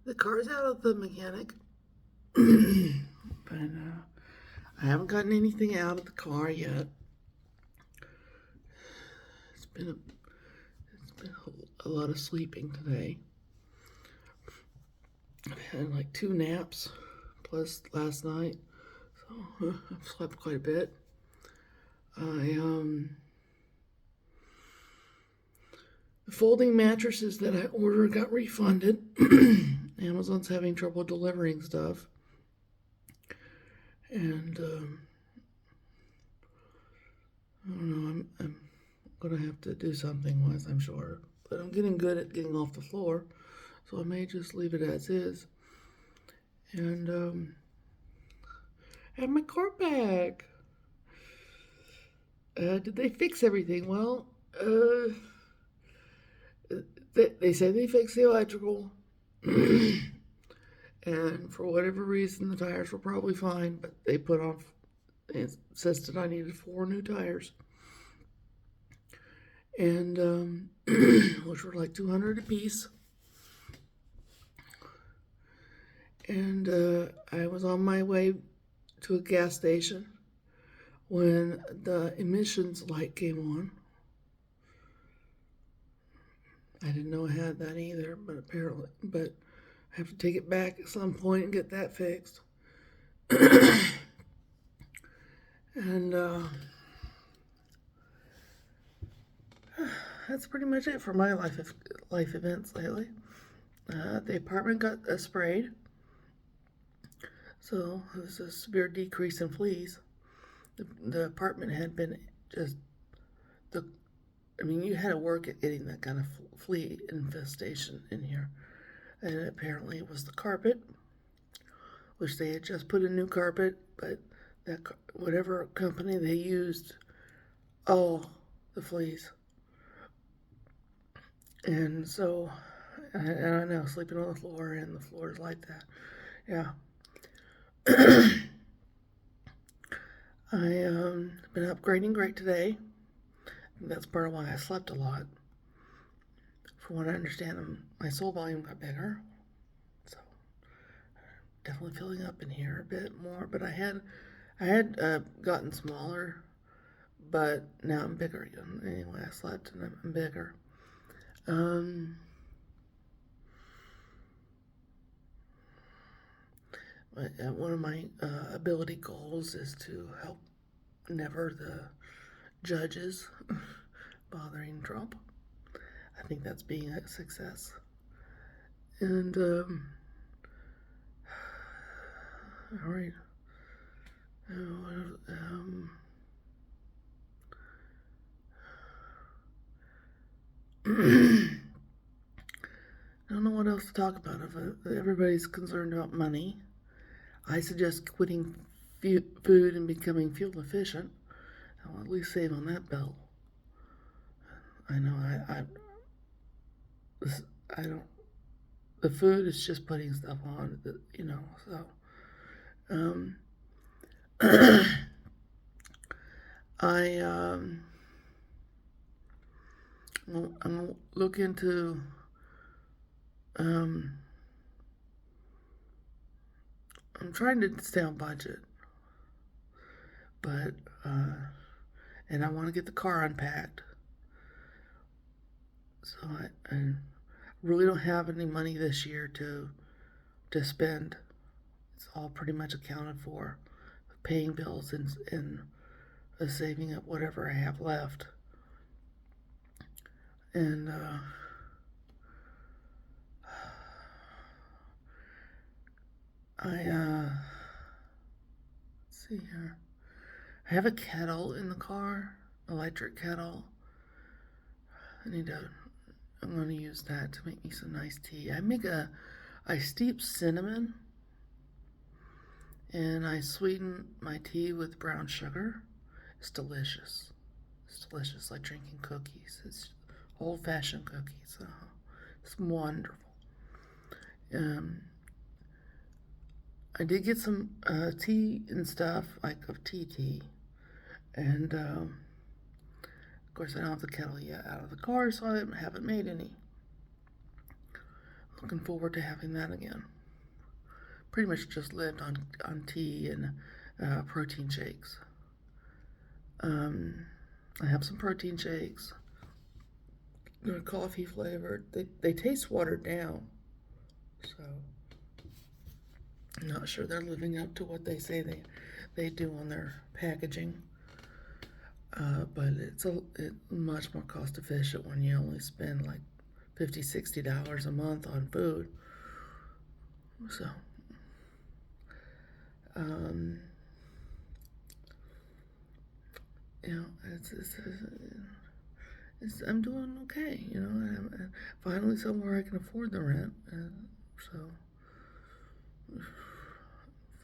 The car's out of the mechanic, but I haven't gotten anything out of the car yet. It's been a lot of sleeping today. I've had like 2 naps plus last night, so I've slept quite a bit. The folding mattresses that I ordered got refunded. Amazon's having trouble delivering stuff, and I don't know. I'm gonna have to do something with, I'm sure. But I'm getting good at getting off the floor, so I may just leave it as is. And I have my car back. Did they fix everything? Well, they said they fixed the electrical, and for whatever reason, the tires were probably fine. But they put on. It says that I needed 4 new tires, and which were like $200 a piece. And I was on my way to a gas station when the emissions light came on. I didn't know I had that either, but I have to take it back at some point and get that fixed. And that's pretty much it for my life events lately. The apartment got sprayed, so there's a severe decrease in fleas. The apartment had been you had to work at getting that kind of flea infestation in here. And apparently it was the carpet, which they had just put in new carpet, but that whatever company they used, the fleas. And so, and I know, sleeping on the floor, and the floor is like that. Yeah. I been upgrading great today. That's part of why I slept a lot. From what I understand, my soul volume got bigger, so definitely filling up in here a bit more. But I had gotten smaller, but now I'm bigger again. Anyway, I slept and I'm bigger. One of my ability goals is to help never the judges bothering Trump. I think that's being a success. And, all right. I don't know what else to talk about. If everybody's concerned about money, I suggest quitting food and becoming fuel efficient. I'll at least save on that bill. I know I don't. The food is just putting stuff on, So, I'm gonna look into I'm trying to stay on budget, but and I want to get the car unpacked. So I really don't have any money this year to spend. It's all pretty much accounted for, paying bills and saving up whatever I have left. And let's see here. I have a kettle in the car, electric kettle. I'm going to use that to make me some nice tea. I steep cinnamon, and I sweeten my tea with brown sugar. It's delicious. It's delicious, like drinking cookies. It's old-fashioned cookies. It's wonderful. I did get some tea and stuff, like of tea. And, of course, I don't have the kettle yet out of the car, so I haven't made any. looking forward to having that again. Pretty much just lived on tea and protein shakes. I have some protein shakes. They're coffee flavored. They taste watered down, so I'm not sure they're living up to what they say they do on their packaging. But it's much more cost efficient when you only spend like $50-$60 a month on food. So, you know, I'm doing okay. You know, I'm finally somewhere I can afford the rent. So,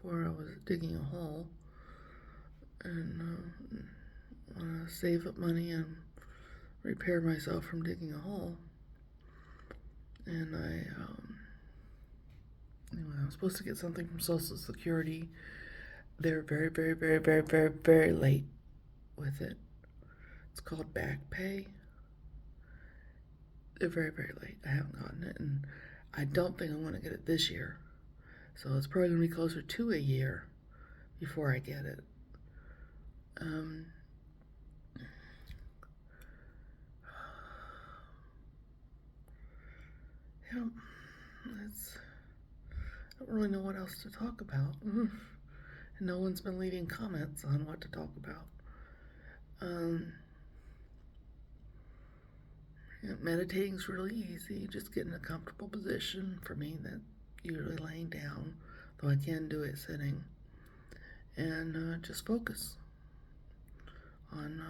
before I was digging a hole and want to save up money and repair myself from digging a hole. And anyway, I was supposed to get something from Social Security. They're very, very, very, very, very, very late with it. It's called back pay. They're very, very late. I haven't gotten it, and I don't think I'm going to get it this year. So it's probably going to be closer to a year before I get it. Yeah, I don't really know what else to talk about. And no one's been leaving comments on what to talk about. Meditating's really easy. Just get in a comfortable position. For me, that's usually laying down, though I can do it sitting. And just focus on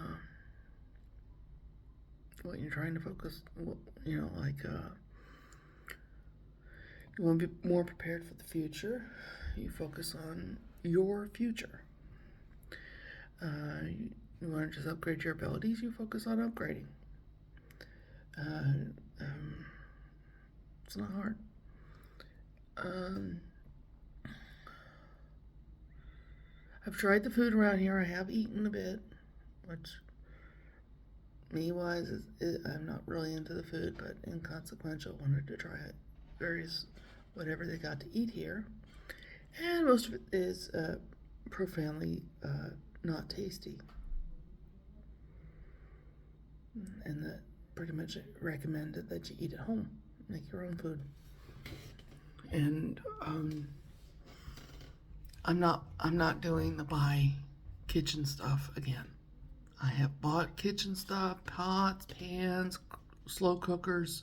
what you're trying to focus. You know, like you want to be more prepared for the future. You focus on your future. You want to just upgrade your abilities. You focus on upgrading. It's not hard. I've tried the food around here. I have eaten a bit, which me-wise, I'm not really into the food, but inconsequential. Wanted to try it. Whatever they got to eat here. And most of it is profoundly not tasty. And that pretty much recommended that you eat at home. Make your own food. And I'm not doing the buy kitchen stuff again. I have bought kitchen stuff, pots, pans, slow cookers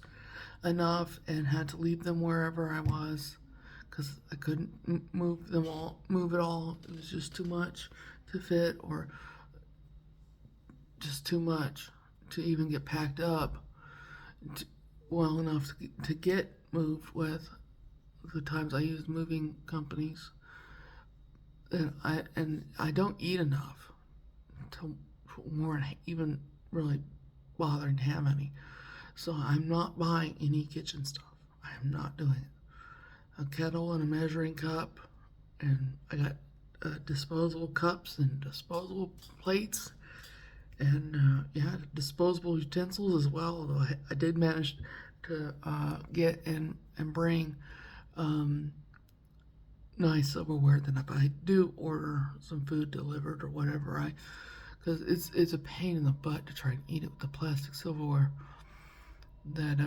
enough, and had to leave them wherever I was because I couldn't move it all. It was just too much to fit, or just too much to even get packed up well enough to get moved with. The times I used moving companies, and I don't eat enough to warrant even really bothering to have any. So I'm not buying any kitchen stuff. I am not doing it. A kettle and a measuring cup, and I got disposable cups and disposable plates, and disposable utensils as well. Although I did manage to get and bring nice silverware. Then if I do order some food delivered or whatever, because it's a pain in the butt to try and eat it with the plastic silverware. That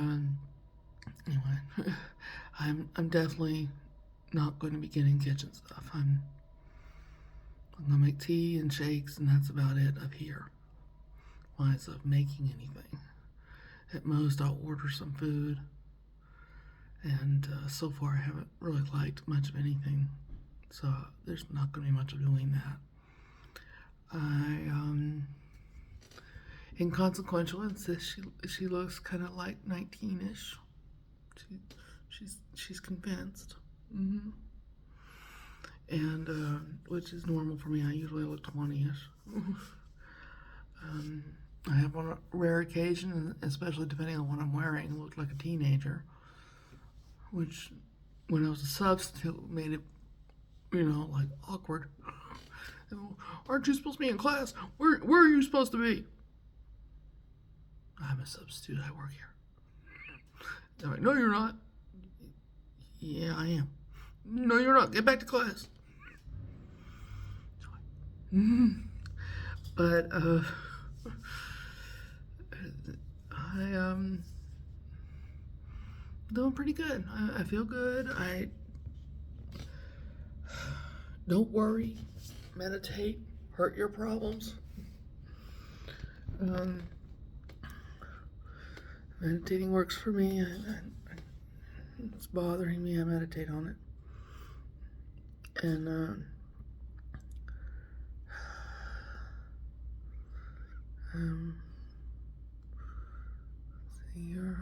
anyway, I'm definitely not going to be getting kitchen stuff. I'm gonna make tea and shakes, and that's about it up here. Wise of making anything. At most, I'll order some food, and so far I haven't really liked much of anything, so there's not going to be much of doing that. Inconsequential, and says she looks kind of like 19-ish. She's convinced. And which is normal for me. I usually look 20-ish. I have on a rare occasion, especially depending on what I'm wearing, looked like a teenager, which when I was a substitute made it, like awkward. Aren't you supposed to be in class? Where are you supposed to be? I'm a substitute. I work here. They're like, no, you're not. Yeah, I am. No, you're not. Get back to class. But I doing pretty good. I feel good. I don't worry. Meditate. Hurt your problems. Meditating works for me. It's bothering me. I meditate on it. And see here.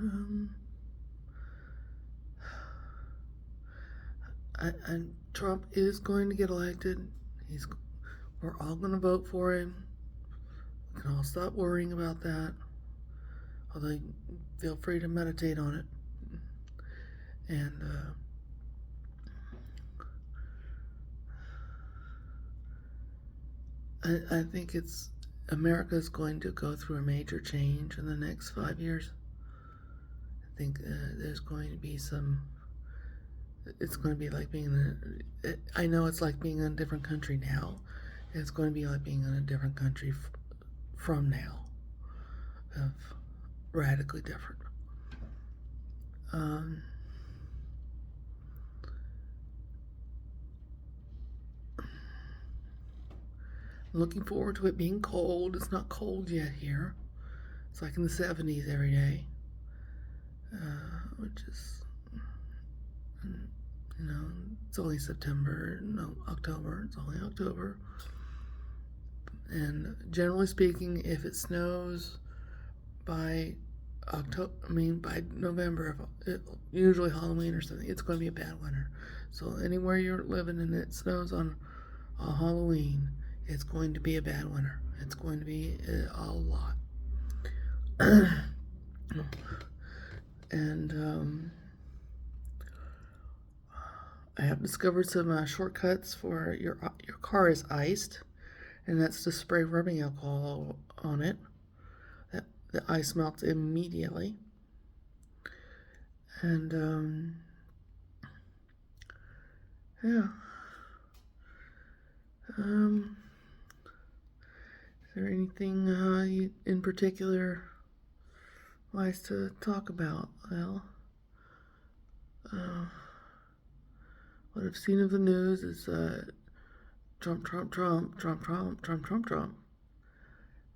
And Trump is going to get elected. We're all going to vote for him. We can all stop worrying about that. Although, feel free to meditate on it. And I think America is going to go through a major change in the next 5 years. I think there's going to be it's going to be like I know it's like being in a different country now. It's going to be like being in a different country from now. Radically different. I'm looking forward to it being cold. It's not cold yet here. It's like in the 70s every day, which is, it's only September, no, October. It's only October. And generally speaking, if it snows by by November, usually Halloween or something, it's going to be a bad winter. So anywhere you're living and it snows on Halloween, it's going to be a bad winter. It's going to be a lot. And I have discovered some shortcuts for your car is iced, and that's to spray rubbing alcohol on it. The ice melts immediately. And yeah. Is there anything in particular wise to talk about? Well, what I've seen of the news is Trump.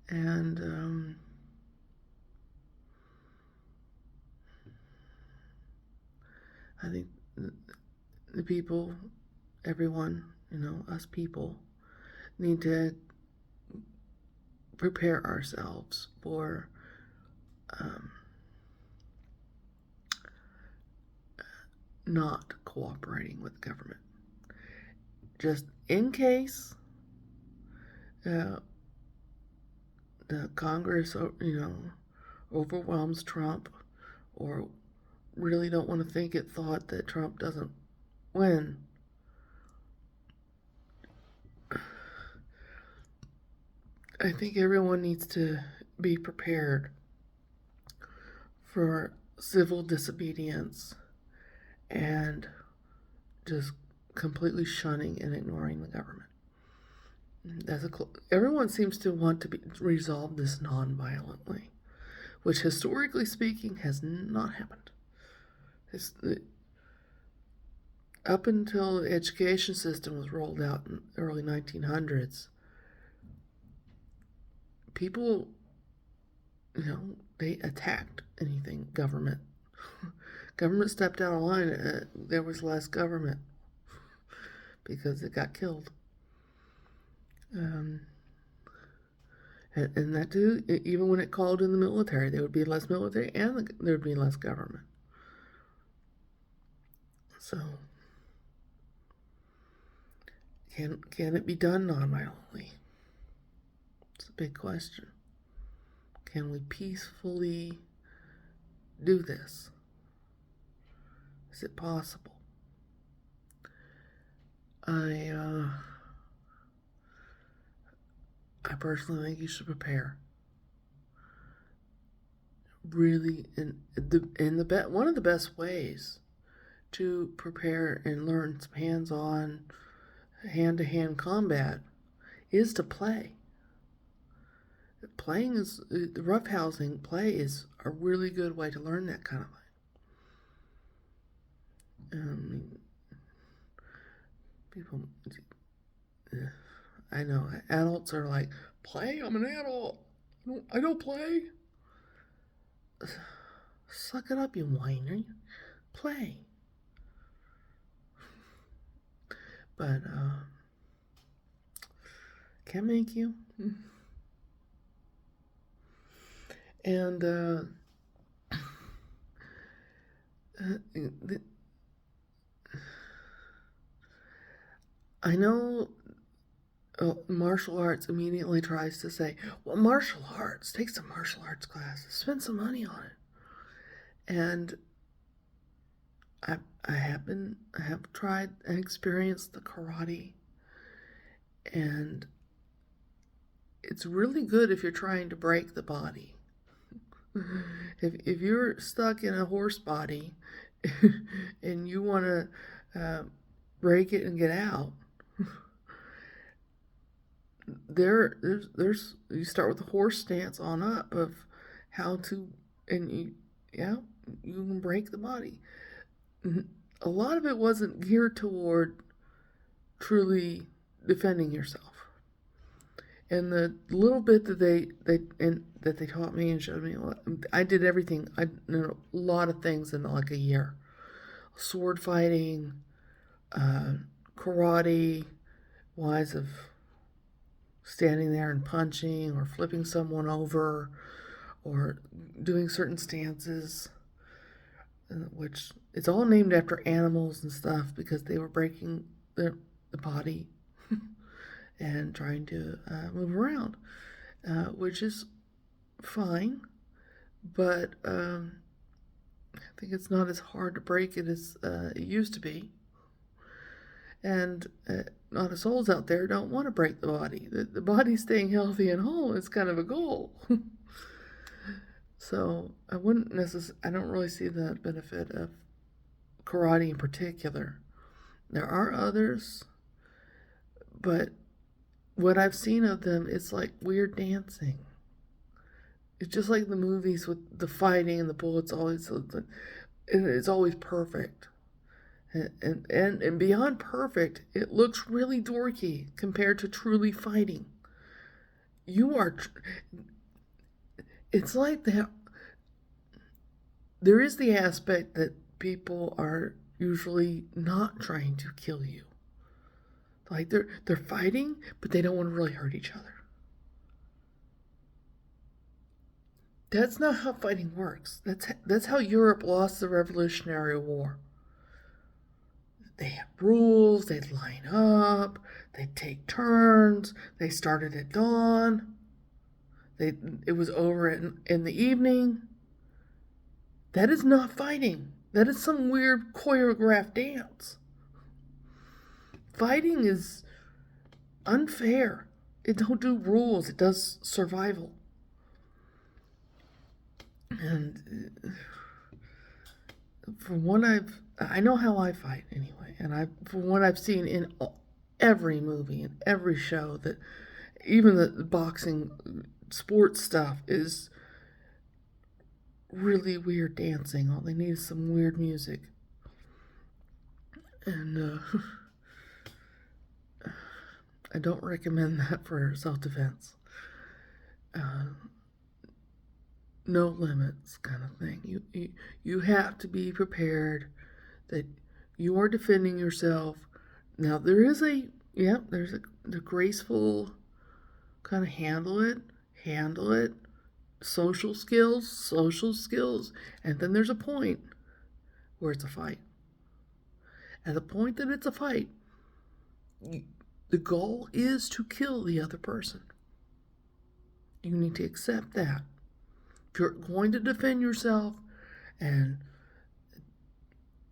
And I think the people, everyone, us people, need to prepare ourselves for not cooperating with the government. Just in case the Congress, overwhelms Trump, or really don't want to think it thought that Trump doesn't win. I think everyone needs to be prepared for civil disobedience and just completely shunning and ignoring the government. Everyone seems to want to resolve this non-violently, which historically speaking has not happened. Up until the education system was rolled out in the early 1900s, people, they attacked anything government. Government stepped out of line. There was less government because it got killed. And that too, even when it called in the military, there would be less military and there would be less government. So, can it be done non-violently? It's a big question. Can we peacefully do this? Is it possible? I personally think you should prepare. Really, one of the best ways to prepare and learn some hands-on, hand-to-hand combat is to play. Playing is, the roughhousing play is a really good way to learn that kind of thing. People, I know, adults are like, play? I'm an adult. I don't play. Suck it up, you whiner. Play. But, can't make you. And, I know martial arts immediately tries to say, well, martial arts, take some martial arts classes, spend some money on it. And I have tried and experienced the karate, and it's really good if you're trying to break the body. If you're stuck in a horse body and you want to break it and get out, there's you start with the horse stance on up of how to, and you can break the body. A lot of it wasn't geared toward truly defending yourself. And the little bit that they taught me and showed me, I did everything. I did a lot of things in like a year: sword fighting, karate, wise of standing there and punching or flipping someone over, or doing certain stances, which it's all named after animals and stuff because they were breaking the body and trying to move around, which is fine, but I think it's not as hard to break it as it used to be. And a lot of souls out there don't want to break the body. The body staying healthy and whole is kind of a goal. So I don't really see the benefit of karate in particular. There are others, but what I've seen of them is like weird dancing. It's just like the movies with the fighting and the bullets it's always perfect. And beyond perfect, it looks really dorky compared to truly fighting. It's like that. There is the aspect that people are usually not trying to kill you. Like they're fighting, but they don't want to really hurt each other. That's not how fighting works. That's how Europe lost the Revolutionary War. They had rules, they'd line up, they'd take turns, they started at dawn, it was over in the evening. That is not fighting. That is some weird choreographed dance. Fighting is unfair. It don't do rules, it does survival. And from what I know how I fight anyway, and from what I've seen in every movie and every show, that even the boxing sports stuff is really weird dancing. All they need is some weird music. And I don't recommend that for self-defense. No limits kind of thing. You have to be prepared that you are defending yourself. Now there's the graceful kind of handle it, social skills, and then there's a point where it's a fight. At the point that it's a fight, the goal is to kill the other person. You need to accept that. If you're going to defend yourself, and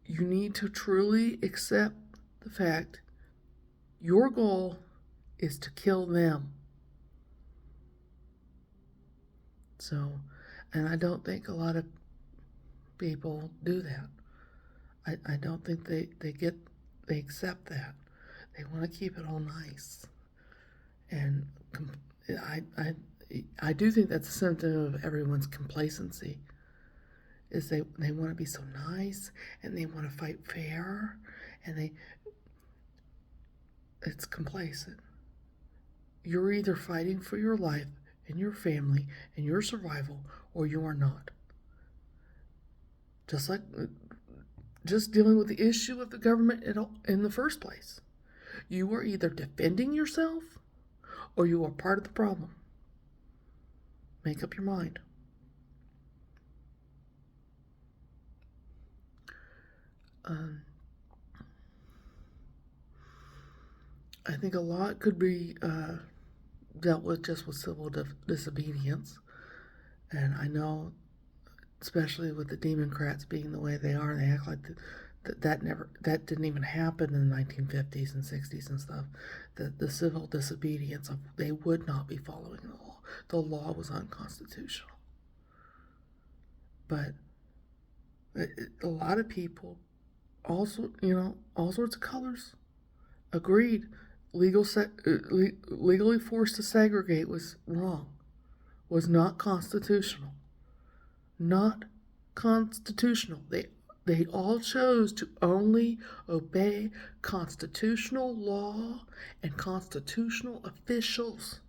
you need to truly accept the fact your goal is to kill them. So, and I don't think a lot of people do that. I don't think they accept that. They want to keep it all nice. And I, I, I do think that's a symptom of everyone's complacency. Is they want to be so nice and they want to fight fair, and it's complacent. You're either fighting for your life and your family and your survival, or you are not. Just dealing with the issue of the government in the first place. You are either defending yourself or you are part of the problem. Make up your mind. I think a lot could be dealt with just with civil disobedience. And I know, especially with the Democrats being the way they are, they act like that didn't even happen in the 1950s and 60s and stuff. The civil disobedience of they would not be following the law. The law was unconstitutional. But a lot of people, also, all sorts of colors, agreed legally forced to segregate was wrong, was not constitutional. Not constitutional. They all chose to only obey constitutional law and constitutional officials.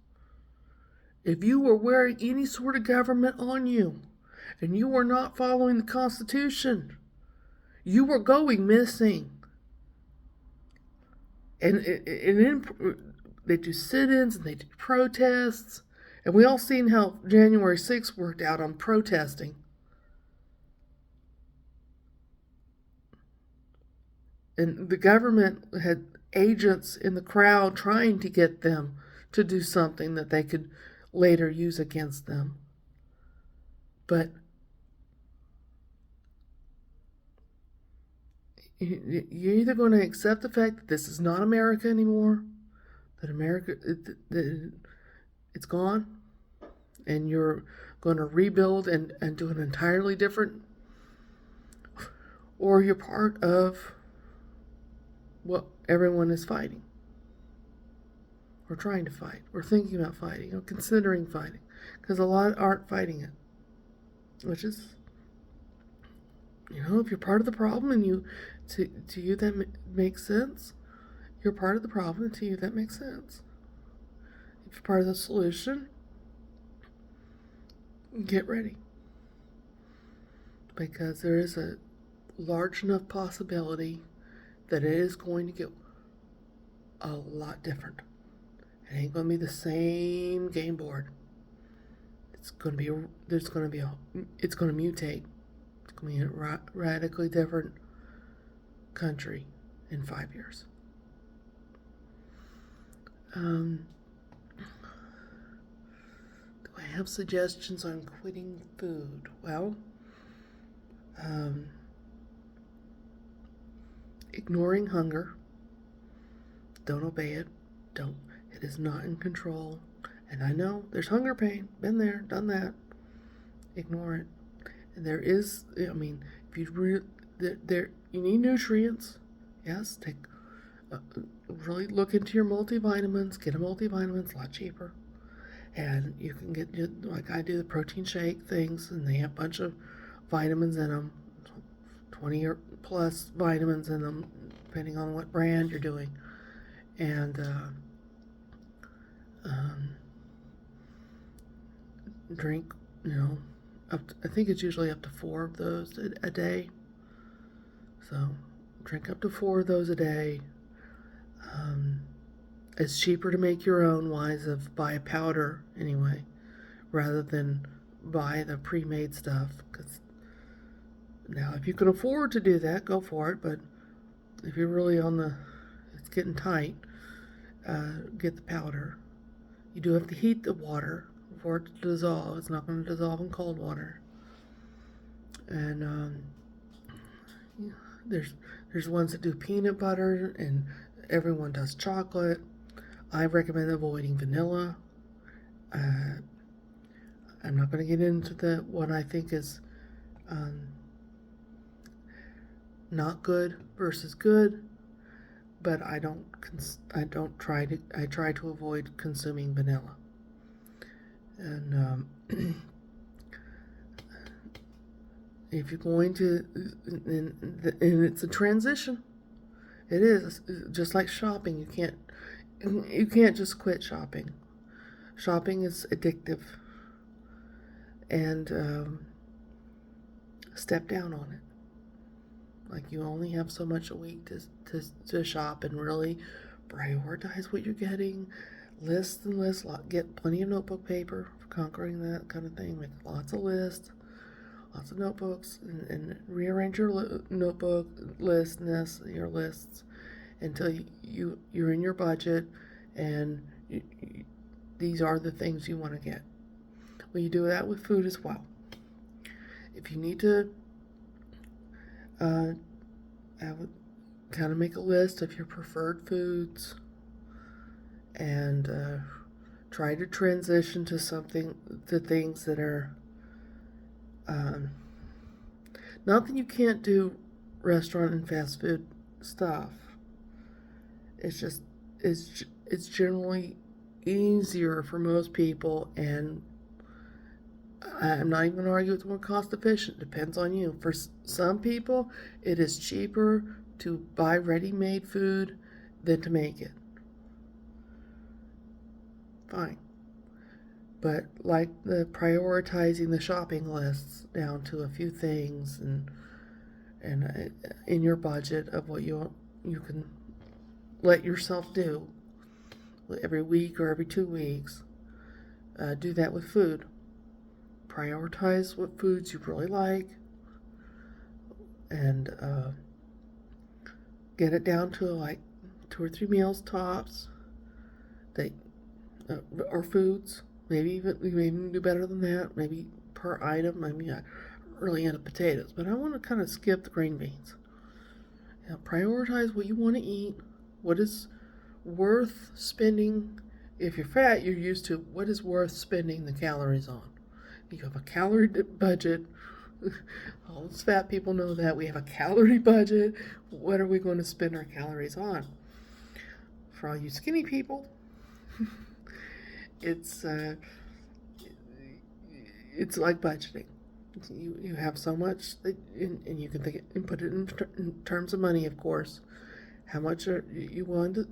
If you were wearing any sort of government on you and you were not following the Constitution, you were going missing. And they do sit-ins and they do protests. And we all seen how January 6th worked out on protesting. And the government had agents in the crowd trying to get them to do something that they could later use against them. But you're either going to accept the fact that this is not America anymore, that America, it's gone, and you're going to rebuild and do an entirely different, or you're part of what everyone is fighting, or trying to fight, or thinking about fighting, or considering fighting, because a lot aren't fighting it, which is, if you're part of the problem and to you that makes sense, you're part of the problem, and to you that makes sense. If you're part of the solution, get ready, because there is a large enough possibility that it is going to get a lot different. It ain't going to be the same game board. It's going to mutate. It's going to be a radically different country in 5 years. Do I have suggestions on quitting food? Well, ignoring hunger. Don't obey it. It is not in control. And I know there's hunger pain. Been there, done that. Ignore it. And there is, if you you need nutrients. Yes, really look into your multivitamins. Get a multivitamin. It's a lot cheaper. And you can get, like I do, the protein shake things, and they have a bunch of vitamins in them. 20 or plus vitamins in them, depending on what brand you're doing. And drink, I think it's usually up to 4 of those a day. So drink up to 4 of those a day. It's cheaper to make your own, buy a powder anyway, rather than buy the pre-made stuff. Because now, if you can afford to do that, go for it. But if you're really it's getting tight, get the powder. You do have to heat the water for it to dissolve. It's not going to dissolve in cold water. And there's ones that do peanut butter, and everyone does chocolate. I recommend avoiding vanilla. I'm not going to get into what I think is not good versus good, but I try to avoid consuming vanilla. And if you're going to, and it's a transition. It is just like shopping. You can't just quit shopping. Shopping is addictive, and step down on it. Like, you only have so much a week to shop and really prioritize what you're getting. Lists and lists. Get plenty of notebook paper for conquering that kind of thing. Make lots of lists, lots of notebooks, and rearrange your notebook your lists until you're in your budget, and these are the things you want to get. Well, you do that with food as well. If you need to kind of make a list of your preferred foods and try to transition to things that are not that you can't do restaurant and fast food stuff. It's just it's generally easier for most people, and I'm not even going to argue it's more cost efficient. Depends on you. For some people, it is cheaper to buy ready-made food than to make it. Fine. But like the prioritizing the shopping lists down to a few things, and in your budget of what you can let yourself do every week or every 2 weeks, do that with food. Prioritize what foods you really like, and get it down to like 2 or 3 meals tops that or foods. Maybe even do better than that. Maybe per item. I mean, I'm really into potatoes, but I want to kind of skip the green beans. Prioritize what you want to eat. What is worth spending? If you're fat, you're used to what is worth spending the calories on. You have a calorie budget. All us fat people know that. We have a calorie budget. What are we going to spend our calories on? For all you skinny people, it's like budgeting. You have so much, and you can think and put it in terms of money, of course. How much are you going to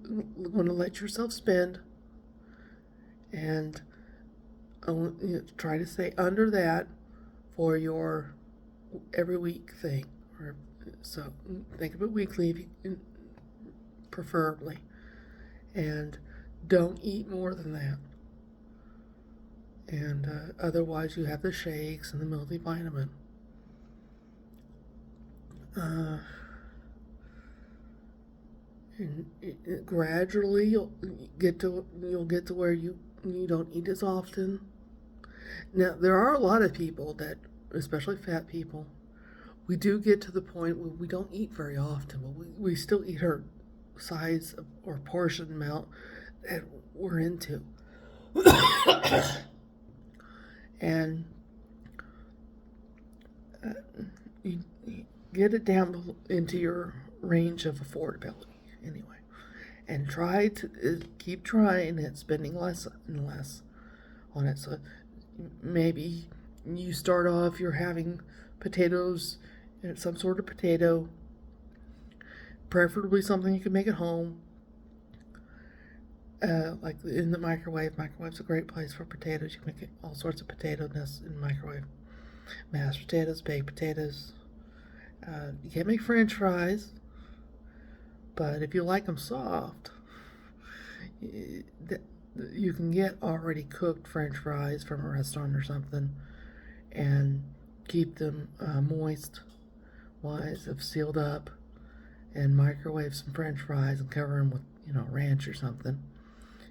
let yourself spend, and try to stay under that for your every week thing. Or so think of it weekly, if you can, preferably, and don't eat more than that. And otherwise, you have the shakes and the multivitamin. And gradually, you'll get to where you don't eat as often. Now, there are a lot of people that, especially fat people, we do get to the point where we don't eat very often, but we still eat our size or portion amount that we're into. And you get it down into your range of affordability anyway, and try to keep trying at spending less and less on it. So maybe you start off, you're having potatoes, some sort of potato, preferably something you can make at home, like in the microwave. Microwave's a great place for potatoes. You can make all sorts of potato nests in the microwave. Mashed potatoes, baked potatoes. You can't make French fries, but if you like them soft, you can get already cooked French fries from a restaurant or something, and keep them moist, if sealed up, and microwave some French fries and cover them with ranch or something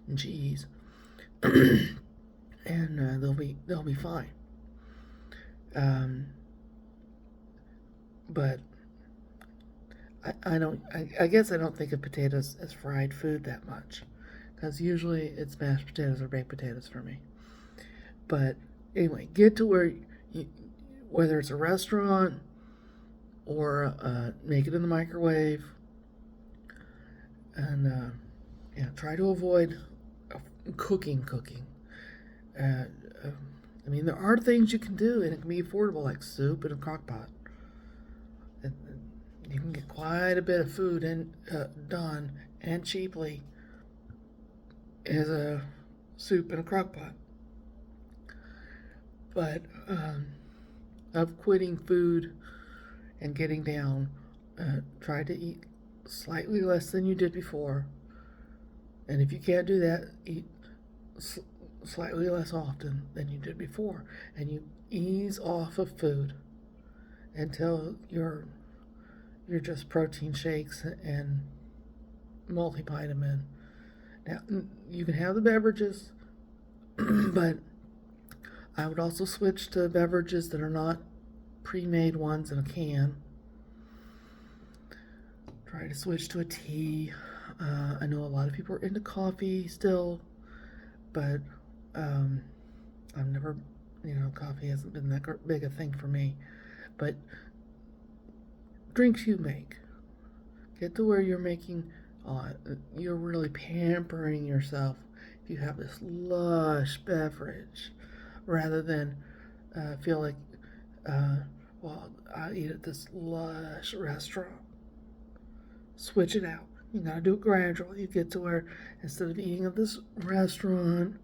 and cheese, and they'll be fine. But I guess I don't think of potatoes as fried food that much, because usually it's mashed potatoes or baked potatoes for me. But anyway, get to where whether it's a restaurant, or make it in the microwave. And yeah, try to avoid cooking. Uh, I mean, there are things you can do, and it can be affordable, like soup in a crock pot. You can get quite a bit of food done and cheaply as a soup in a crock pot. But of quitting food and getting down, try to eat slightly less than you did before. And if you can't do that, eat slightly less often than you did before. And you ease off of food until you're just protein shakes and multivitamin. Now, you can have the beverages, but I would also switch to beverages that are not pre-made ones in a can. Try to switch to a tea. I know a lot of people are into coffee still, but I've never, coffee hasn't been that big a thing for me. But drinks you make, get to where you're making, you're really pampering yourself if you have this lush beverage, rather than feel like, well, I eat at this lush restaurant. Switch it out. You gotta do it gradually. You get to where instead of eating at this restaurant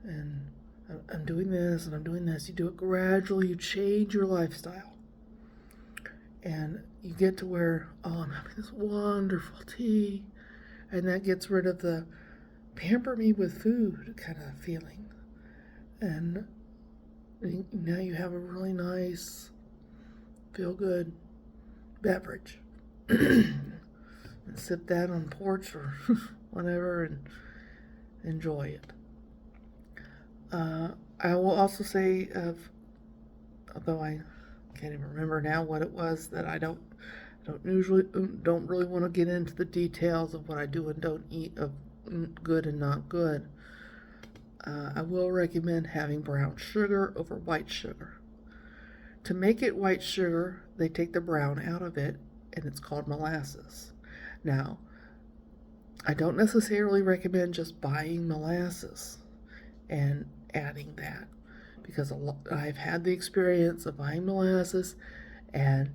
and I'm doing this and I'm doing this, you do it gradually. You change your lifestyle. And you get to where, I'm having this wonderful tea. And that gets rid of the pamper me with food kind of feeling. And now you have a really nice, feel good beverage. And sip that on the porch or whatever and enjoy it. I will also say, although I can't even remember now what it was that I don't really want to get into the details of what I do and don't eat of good and not good. I will recommend having brown sugar over white sugar. To make it white sugar, they take the brown out of it, and it's called molasses. Now, I don't necessarily recommend just buying molasses and adding that, because I've had the experience of buying molasses, and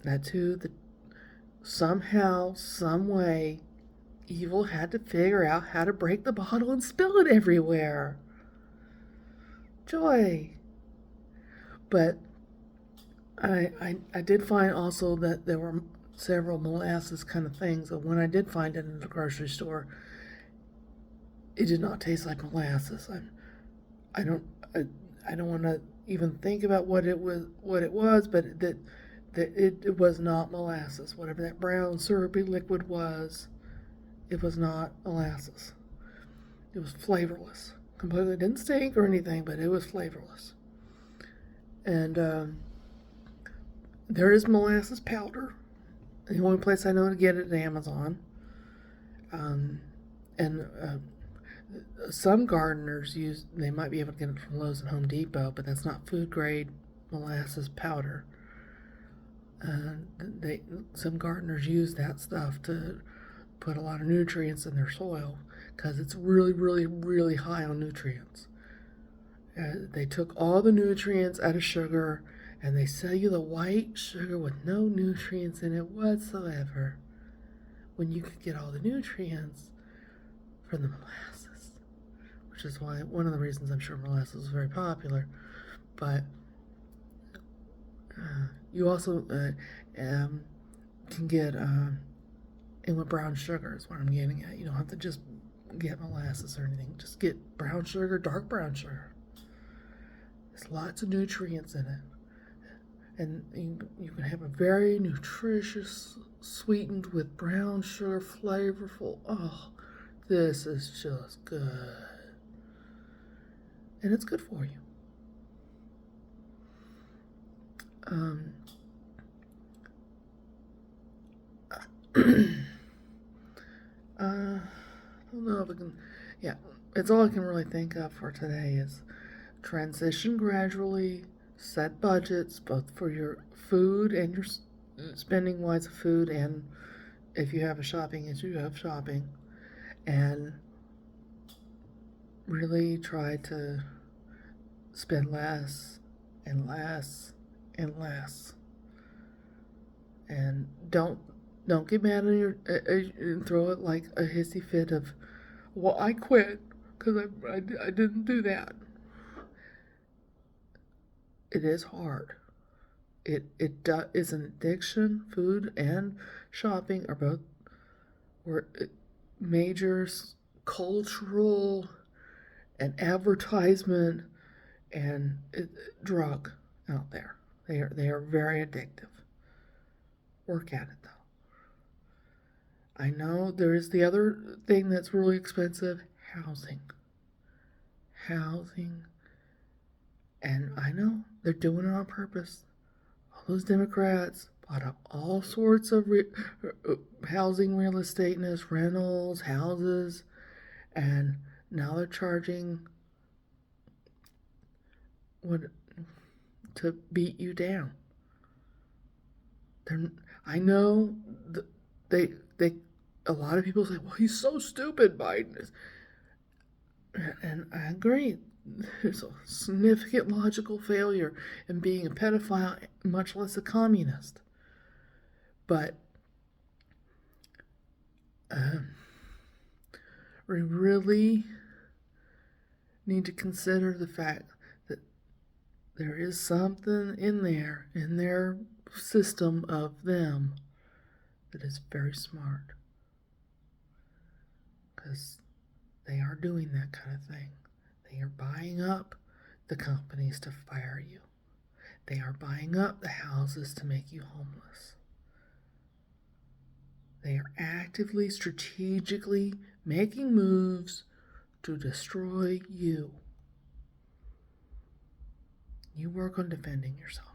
that too, somehow, some way, evil had to figure out how to break the bottle and spill it everywhere. Joy. But I did find also that there were several molasses kind of things, and when I did find it in the grocery store, it did not taste like molasses. I don't want to even think about what it was, but that it was not molasses. Whatever that brown syrupy liquid was, it was not molasses. It was flavorless. Completely didn't stink or anything, but it was flavorless. And there is molasses powder. The only place I know to get it is Amazon. And some gardeners they might be able to get it from Lowe's and Home Depot, but that's not food grade molasses powder. Some gardeners use that stuff to put a lot of nutrients in their soil because it's really, really, really high on nutrients. They took all the nutrients out of sugar and they sell you the white sugar with no nutrients in it whatsoever, when you could get all the nutrients from the molasses, which is why one of the reasons I'm sure molasses is very popular. But you also can get and with brown sugar is what I'm getting at. You don't have to just get molasses or anything. Just get brown sugar, dark brown sugar. There's lots of nutrients in it. And you can have a very nutritious, sweetened with brown sugar, flavorful. Oh, this is just good. And it's good for you. I don't know if I can. Yeah, it's all I can really think of for today is transition gradually Set budgets both for your food and your spending wise of food, and if you have a shopping issue, you have shopping, and really try to spend less and less and less. And don't get mad at your and throw it like a hissy fit of, well, I quit because I didn't do that. It is hard. It is an addiction. Food and shopping are both major cultural and advertisement and drug out there. They are very addictive. Work at it though. I know there is the other thing that's really expensive, housing. Housing. And I know they're doing it on purpose. All those Democrats bought up all sorts of housing real estate and rentals, houses, and now they're charging to beat you down. I know they a lot of people say, well, he's so stupid, Biden is. And I agree. There's a significant logical failure in being a pedophile, much less a communist. But we really need to consider the fact that there is something in their system of them, that is very smart. Because they are doing that kind of thing. They are buying up the companies to fire you. They are buying up the houses to make you homeless. They are actively, strategically making moves to destroy you. You work on defending yourself.